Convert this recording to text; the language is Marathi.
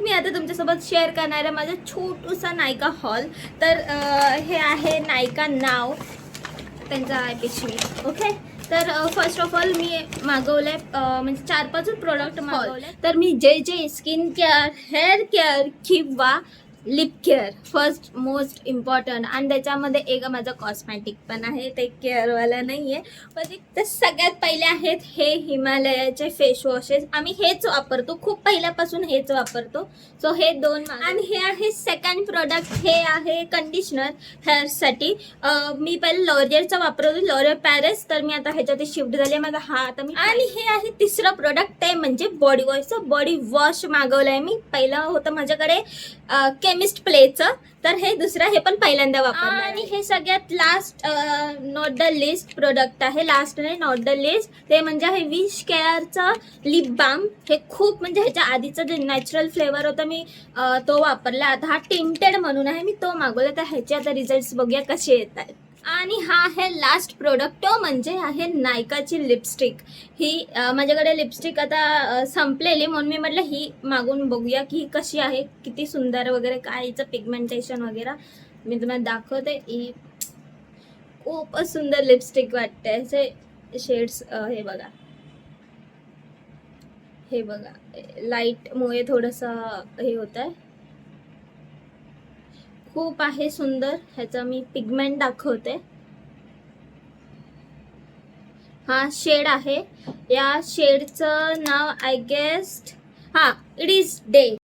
मी आता तुमच्यासोबत शेअर करणार आहे माझा छोटूसा नायका हॉल. तर हे आहे नायका नाव, त्यांचा आहे पिशवी. ओके, तर फर्स्ट ऑफ ऑल मी मागवलंय म्हणजे 4-5 प्रोडक्ट मागवले. तर मी जे स्किन केअर, हेअर केअर किंवा lip care first most important, आणि त्याच्यामध्ये एक माझं कॉस्मॅटिक पण आहे, ते केअरवाला नाही आहे. पण ते सगळ्यात पहिले आहेत हे हिमालयाचे फेस वॉशेस. आम्ही हेच वापरतो, खूप पहिल्यापासून हेच वापरतो. सो हे 2. आणि हे आहे सेकंड प्रोडक्ट, हे आहे कंडिशनर हेअरसाठी. मी पहिले लॉरियलचं वापरत होते, लॉरियल पॅरिस, तर मी आता ह्याच्यात शिफ्ट झाले माझा हा आता मी. आणि हे आहे तिसरं प्रोडक्ट, ते म्हणजे बॉडी वॉशचं बॉडी वॉश मागवलंय मी. पहिलं होतं माझ्याकडे केमिस्ट प्लेचं, तर हे दुसरं, हे पण पहिल्यांदा वापरलं. आणि हे सगळ्यात last not the list product आहे, लास्ट नाही नॉट द लिस्ट, ते म्हणजे हे विश केअरचं लिप बाम. हे खूप म्हणजे ह्याच्या आधीचं जे नॅचरल फ्लेवर होता मी तो वापरला. आता हा टिंटेड म्हणून आहे, मी तो मागवला. तर ह्याचे आता रिझल्ट्स बघूया कसे येत आहेत. आणि हा आहे लास्ट प्रोडक्ट, तो म्हणजे आहे नायकाची लिपस्टिक. ही माझ्याकडे लिपस्टिक आता संपलेली, म्हणून मी म्हटलं ही मागून बघूया की कशी आहे, किती सुंदर वगैरे, काय हिचं पिगमेंटेशन वगैरे. मी तुम्हाला दाखवते. ही खूपच सुंदर लिपस्टिक वाटते. असे शेड्स हे बघा, हे बघा, लाईटमुळे थोडंसं हे होत आहे. खूप आहे सुंदर. ह्याचा मी पिगमेंट दाखवते. हा शेड आहे, या शेडचं नाव आय गेस्ट, हा इट इज डे.